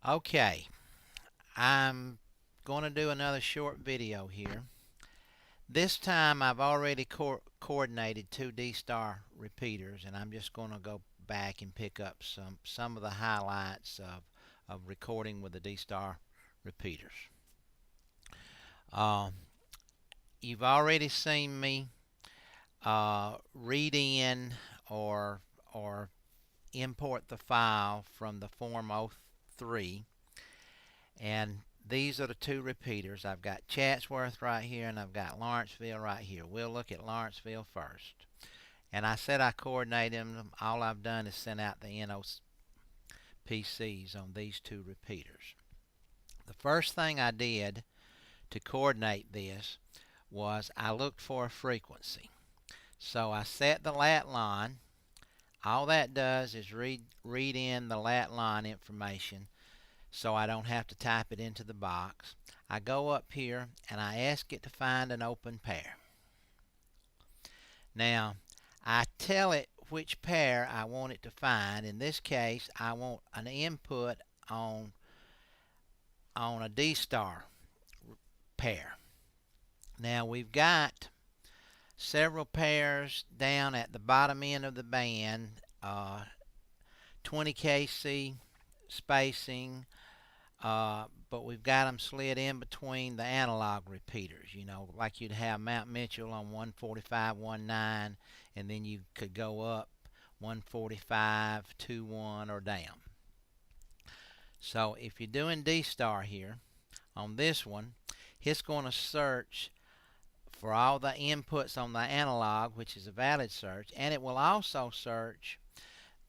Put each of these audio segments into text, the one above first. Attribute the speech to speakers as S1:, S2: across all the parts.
S1: Okay, I'm going to do another short video here. This time I've already coordinated two D-star repeaters, and I'm just going to go back and pick up some of the highlights of recording with the D-star repeaters. Uh, you've already seen me read in or or import the file from the form II3, and these are the two repeaters. I've got Chatsworth right here and I've got Lawrenceville right here. We'll look at Lawrenceville first. And I said I coordinated them. All I've done is send out the NOPCs on these two repeaters. The first thing I did to coordinate this was I looked for a frequency. So I set the lat line. All that does is read in the lat line information, so I don't have to type it into the box. I go up here and I ask it to find an open pair. Now, I tell it which pair I want it to find. In this case, I want an input on a D-star pair. Now, we've got several pairs down at the bottom end of the band, 20 kc spacing, but we've got them slid in between the analog repeaters, like you'd have Mount Mitchell on 145.19, and then you could go up 145.21 or down. So if you're doing D-star here on this one, it's going to search for all the inputs on the analog, which is a valid search, and it will also search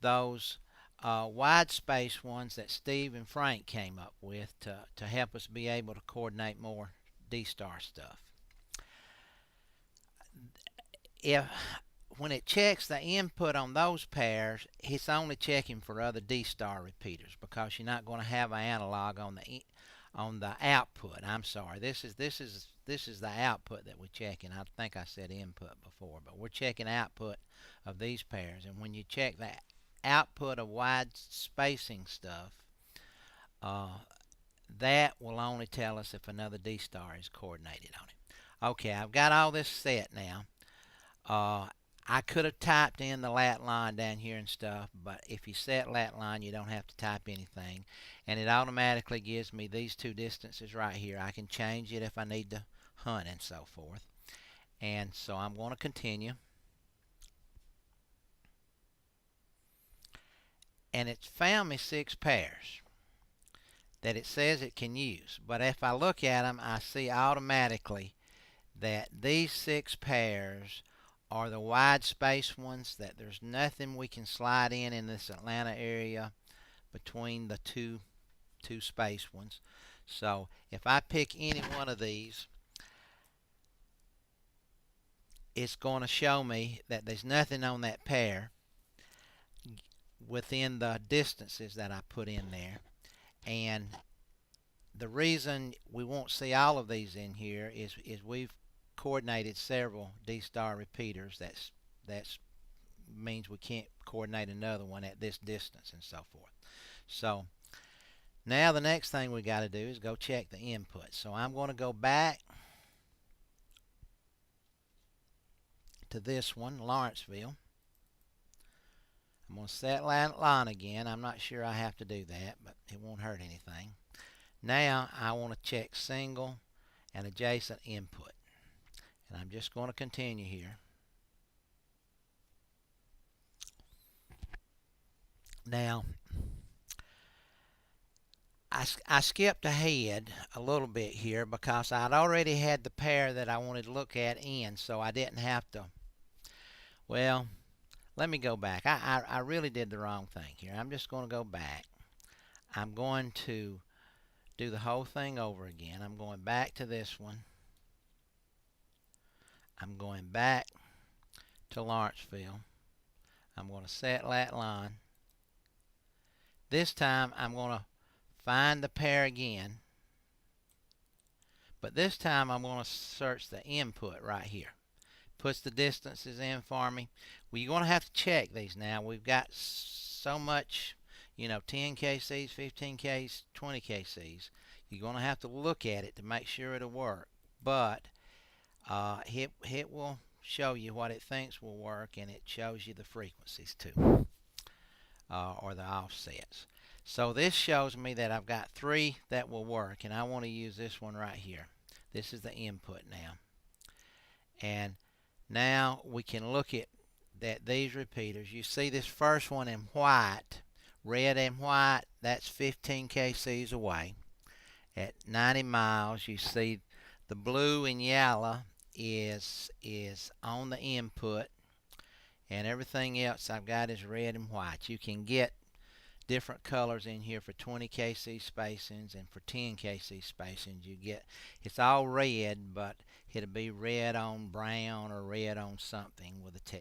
S1: those wide space ones that Steve and Frank came up with to help us be able to coordinate more D-star stuff. When it checks the input on those pairs, it's only checking for other D-star repeaters, because you're not going to have an analog on the output. I'm sorry. This is the output that we're checking. I think I said input before, but we're checking output of these pairs. And when you check that output of wide spacing stuff, that will only tell us if another D-star is coordinated on it. Okay, I've got all this set now. I could have typed in the lat line down here and stuff, but if you set lat line, you don't have to type anything, and it automatically gives me these two distances right here. I can change it if I need to hunt and so forth. And so I'm going to continue. And it's found me 6 pairs that it says it can use. But if I look at them, I see automatically that these 6 pairs are the wide space ones, that there's nothing we can slide in this Atlanta area between the two space ones. So if I pick any one of these, it's going to show me that there's nothing on that pair within the distances that I put in there. And the reason we won't see all of these in here is we've coordinated several D-star repeaters. That's means we can't coordinate another one at this distance and so forth. So now the next thing we got to do is go check the input. So I'm going to go back to this one, Lawrenceville. I'm going to set line again. I'm not sure I have to do that, but it won't hurt anything. Now I want to check single and adjacent input. And I'm just going to continue here. Now, I skipped ahead a little bit here because I'd already had the pair that I wanted to look at in, so I didn't have to. Well, let me go back. I really did the wrong thing here. I'm just going to go back. I'm going to do the whole thing over again. I'm going back to this one. I'm going back to Lawrenceville. I'm going to set lat line. This time I'm going to find the pair again, but this time I'm going to search the input right here. Puts the distances in for me. Well, you're going to have to check these now. We've got so much 10 kcs, 15 kcs, 20 kcs. You're going to have to look at it to make sure it'll work. But it will show you what it thinks will work, and it shows you the frequencies too, or the offsets. So this shows me that I've got 3 that will work, and I want to use this one right here. This is the input now. And now we can look at these repeaters. You see this first one in white, red and white, that's 15 kcs away. At 90 miles, you see the blue and yellow is on the input, and everything else I've got is red and white. You can get different colors in here for 20 kc spacings, and for 10 kc spacings you get, it's all red, but it'll be red on brown or red on something with a text.